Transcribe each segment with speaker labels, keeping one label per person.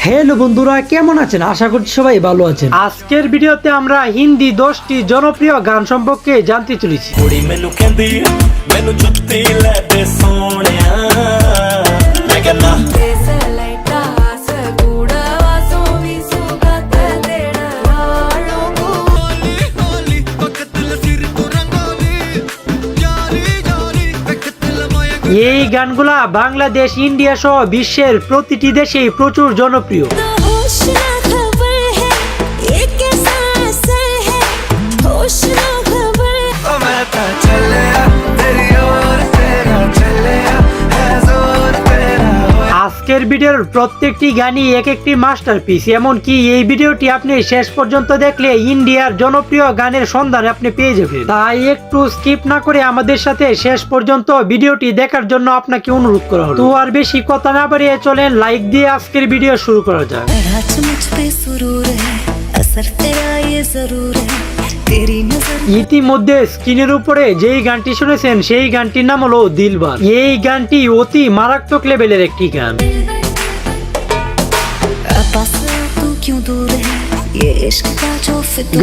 Speaker 1: Hello বন্ধুরা, কেমন আছেন? আশা করছি সবাই ভালো আছেন। আজকের ভিডিওতে আমরা হিন্দি 10টি জনপ্রিয় গান সম্পর্কে জানতে চলেছি। এই গানগুলা বাংলাদেশ, ইন্ডিয়া সহ বিশ্বের প্রতিটি দেশেই প্রচুর জনপ্রিয়। আজকের ভিডিওর প্রত্যেকটি গানই এক একটি মাস্টারপিস। এমনকি এই ভিডিওটি আপনি শেষ পর্যন্ত দেখলে ইন্ডিয়ার জনপ্রিয় গানের সন্ধান আপনি পেয়ে যাবেন। তাই একটু স্কিপ না করে আমাদের সাথে শেষ পর্যন্ত ভিডিওটি দেখার জন্য আপনাকে অনুরোধ করা হলো। তো আর বেশি কথা না বাড়িয়ে চলেন লাইক দিয়ে আজকের ভিডিও শুরু করা যাক। ইতিমধ্যে স্ক্রিনের উপরে যেই গানটি শুনেছেন সেই গানটির নাম হলো দিলবার। এই গানটি অতি মারাত্মক লেভেলের একটি গান।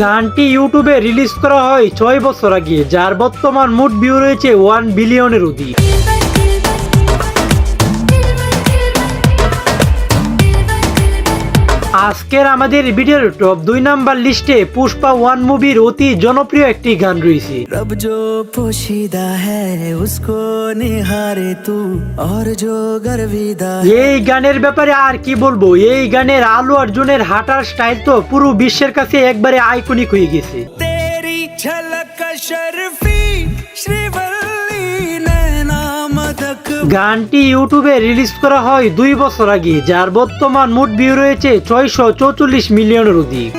Speaker 1: গানটি ইউটিউবে রিলিজ করা হয় 6 বছর আগে, যার বর্তমান মোট ভিউ রয়েছে 1 বিলিয়নের অধিক। আজকের আমাদের ভিডিওর টপ 2 নাম্বার লিস্টে পুষ্পা 1 মুভির অতি জনপ্রিয় একটি গান রয়েছে।
Speaker 2: रब जो पोशीदा है उसको निहारे तू और जो गर्विदा।
Speaker 1: এই গানের ব্যাপারে আর কি বলবো, এই গানের আলু অর্জুনের হাঁটার স্টাইল তো পুরো বিশ্বের কাছে একবারে আইকনিক হয়ে গেছে।
Speaker 2: तेरी झलक शर्फी श्रीवल्ली नैना मदक।
Speaker 1: গানটি ইউটিউবে রিলিজ করা হয় 2 বছর আগে, যার বর্তমান মোট ভিউ রয়েছে 644 মিলিয়নের অধিক।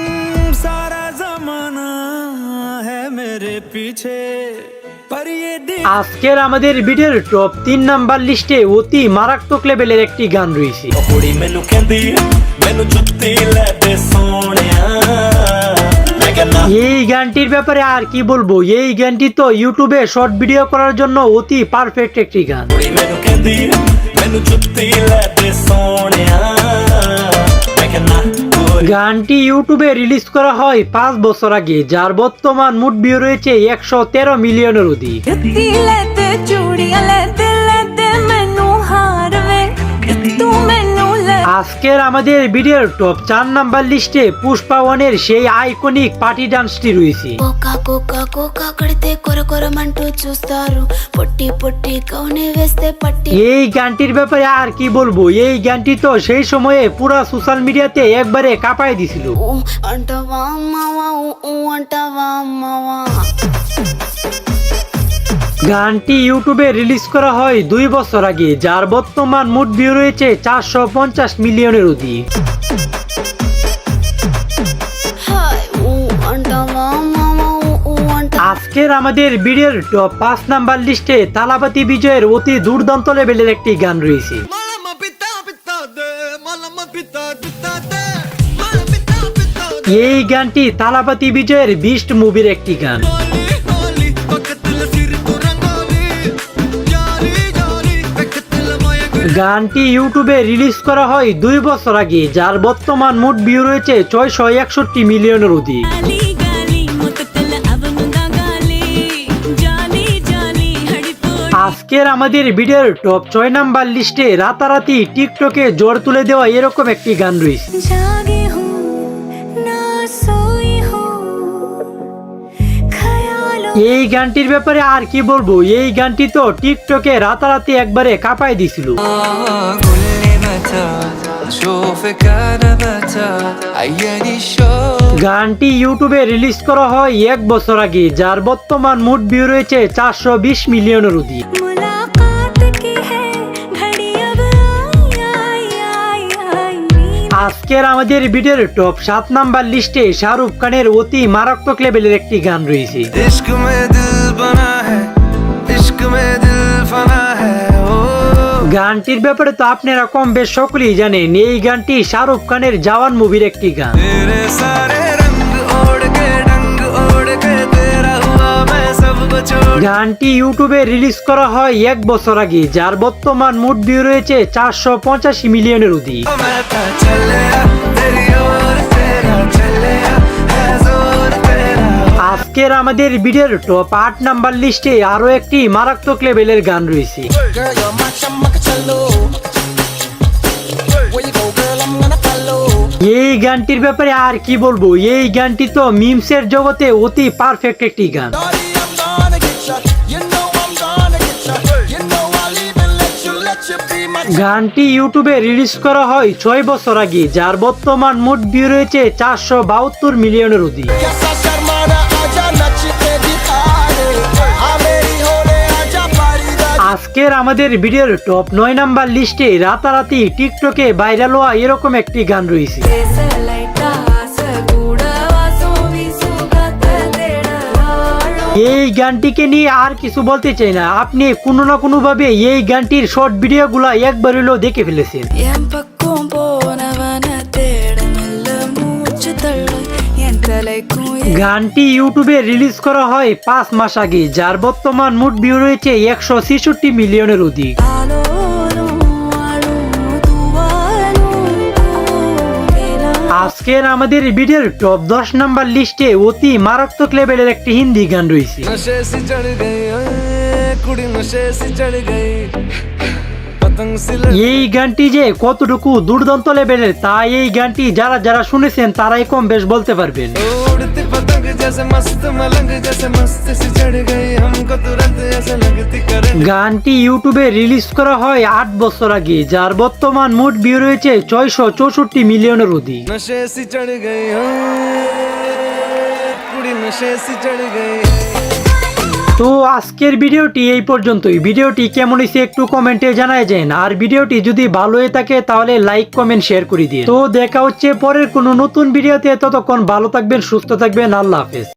Speaker 2: सारा जमाना है मेरे पीछे पर ये दिल।
Speaker 1: আজকের আমাদের ভিডিওর টপ 3 নাম্বার লিস্টে অতি মারাত্মক লেভেলের একটি গান রয়েছে।
Speaker 3: ਕੁੜੀ ਮੈਨੂੰ ਕਹਿੰਦੀ ਮੈਨੂੰ ਜੁੱਤੀ ਲੈ ਦੇ ਸੋਹਣਿਆ ਮੈਂ ਕਹਿੰਦਾ
Speaker 1: এই গানটির ব্যাপারে আর কি বলবো, এই গানটি তো ইউটিউবে শর্ট ভিডিও করার জন্য অতি পারফেক্ট একটি গান।
Speaker 3: ਕੁੜੀ ਮੈਨੂੰ ਕਹਿੰਦੀ ਮੈਨੂੰ ਜੁੱਤੀ ਲੈ ਦੇ ਸੋਹਣਿਆ ਮੈਂ ਕਹਿੰਦਾ
Speaker 1: গানটি ইউটিউবে রিলিজ করা হয় 5 বছর আগে, যার বর্তমান মোট ভিউ রয়েছে 113 মিলিয়নের অধিক। আজকের আমাদের ভিডিওর টপ 4 নাম্বার লিস্টে পুষ্পা 1 এর সেই আইকনিক পার্টি ডান্সটি রয়েছে।
Speaker 4: కోకా కోకా కోకా కడితే కొర కొరమంటూ చూస్తారు పొట్టి పొట్టి కౌనే వేస్తే పట్టి।
Speaker 1: এই গানটির ব্যাপারে আর কি বলবো, এই গানটি তো সেই সময়ে পুরা সোশ্যাল মিডিয়াতে একবারে কাঁপায় দিছিল।
Speaker 4: ఊ అంటవా మావా ఊ అంటవా మావా।
Speaker 1: গানটি ইউটিউবে রিলিজ করা হয় 2 বছর আগে, যার বর্তমান মোট ভিউ রয়েছে 450 মিলিয়নের অধিক।
Speaker 4: হাই ఊ అంటవా మావా ఊ అంట।
Speaker 1: আজকের আমাদের ভিডিওর টপ 5 নাম্বার লিস্টে তালাপতি বিজয়ের অতি দুর্দান্ত লেভেলের একটি গান রয়েছে।
Speaker 2: मालम पिता पिता दे मालम पिता पिता दे मालम पिता पिता दे।
Speaker 1: এই গানটি তালাপতি বিজয়ের বিস্ট মুভির একটি গান।
Speaker 2: होली होली वक्तल सिर तू रंगोली जाली जाली वक्तल माया गुल।
Speaker 1: গানটি ইউটিউবে রিলিজ করা হয় 2 বছর আগে, যার বর্তমান মোট ভিউ রয়েছে 661 মিলিয়নের অধিক। আজকের আমাদের ভিডিওর টপ 6 নাম্বার লিস্টে রাতারাতি টিকটকে জোর তুলে দেওয়া এরকম একটি গান রয়েছে।
Speaker 4: জাগে হুঁ না সোই হুঁ খয়াল।
Speaker 1: এই গানটির ব্যাপারে আর কি বলবো, এই গানটি তো টিকটকে রাতারাতি একবারে কাঁপায় দিছিল। গানটি ইউটিউবে রিলিজ করা হয় 1 বছর আগে, যার বর্তমান মোট ভিউ রয়েছে 420 মিলিয়নের অধিক।
Speaker 4: মুলাকাত কি হ্যায় ঘড়ি আব আই আই আই।
Speaker 1: আজকের আমাদের ভিডিওর টপ 7 নাম্বার লিস্টে শাহরুখ খানের অতি মারাত্মক লেভেলের একটি গান রয়েছে।
Speaker 2: इश्क में दिल बना है इश्क में दिल फना है ओ।
Speaker 1: গানটির ব্যাপারে তো আপনারা কম বেশ সকলেই জানেন, এই গানটি শাহরুখ খানের জওয়ান মুভির একটি গান।
Speaker 2: तेरे सारे रंग ओढ़ के डंग ओढ़ के तेरा हुआ मैं सब सबको छोड़
Speaker 1: গানটি ইউটিউবে রিলিজ করা হয় 1 বছর আগে, যার বর্তমান মোট ভিউ রয়েছে 485 মিলিয়নের অধিক।
Speaker 2: मैं तो चलिया तेरी ओर तेरा चलिया है जोर तेरा
Speaker 1: আজকের আমাদের ভিডিওর টপ 8 নাম্বার লিস্টে আরো একটি মারাত্মক লেভেলের গান রয়েছে।
Speaker 5: Girl, you're my chamakachalo. Where you go, girl, I'm gonna follow.
Speaker 1: এই গানটির ব্যাপারে আর কি বলবো, এই গানটি তো মিমসের জগতে অতি পারফেক্ট একটি গান।
Speaker 5: Shorty, I'm gonna get ya. You know I'm gonna get ya. You know I'll even let you be my
Speaker 1: গানটি ইউটিউবে রিলিজ করা হয় 6 বছর আগে, যার বর্তমান মোট ভিউ রয়েছে 472 মিলিয়নের অধিক।
Speaker 5: Yes, I शर्माना आजा नच के दिखा दे. हाँ मेरी होने आजा पारी दा.
Speaker 1: আজকের আমাদের ভিডিওর টপ 9 নাম্বার লিস্টে রাতারাতি টিকটকে ভাইরাল হওয়া এরকম একটি গান রয়েছে। এই গানটিকে নিয়ে আর কিছু বলতে চাই না, আপনি কোনো না কোনো ভাবে এই গানটির শর্ট ভিডিওগুলো একবার হলেও দেখে ফেলেছেন।
Speaker 4: என் பக்கம் போனவன தேட மெல்ல மூச்சு தள்ள என் தலைக்கும்
Speaker 1: গানটি ইউটিউবে রিলিজ করা হয় 5 মাস আগে, যার বর্তমান মোট ভিউ রয়েছে 166 মিলিয়নের অধিক। আজকের আমাদের ভিডিওর টপ 10 নাম্বার লিস্টে অতি মারাত্মক লেভেলের একটি হিন্দি গান রয়েছে।
Speaker 2: नशे से चढ़ गई ओए, कुड़ी नशे से चढ़ गई पतंग सी लड़
Speaker 1: এই गानटी যে কতটুকু দুর্দান্ত লেভেলের তা এই গানটি যারা যারা শুনেছেন তারাই কম বেশ বলতে পারবেন।
Speaker 2: उड़ती पतंग जैसे मस्त मलंग जैसे मस्त सी चढ़ गई हमको तुरंत ऐसे लगती करंट
Speaker 1: গানটি ইউটিউবে রিলিজ করা হয় 8 বছর আগে, যার বর্তমান মোট ভিউ রয়েছে 664 মিলিয়নের অধিক।
Speaker 2: नशे सी चढ़ गई ओए, कुड़ी नशे सी चढ़ गई।
Speaker 1: তো আজকের ভিডিওটি এই পর্যন্তই। ভিডিওটি কেমন হয়েছে একটু কমেন্টে জানায় যান, আর ভিডিওটি যদি ভালো হয়ে থাকে তাহলে লাইক কমেন্ট শেয়ার করে দিন। তো দেখা হচ্ছে পরের কোনো নতুন ভিডিওতে, ততক্ষণ ভালো থাকবেন, সুস্থ থাকবেন, আল্লাহ হাফেজ।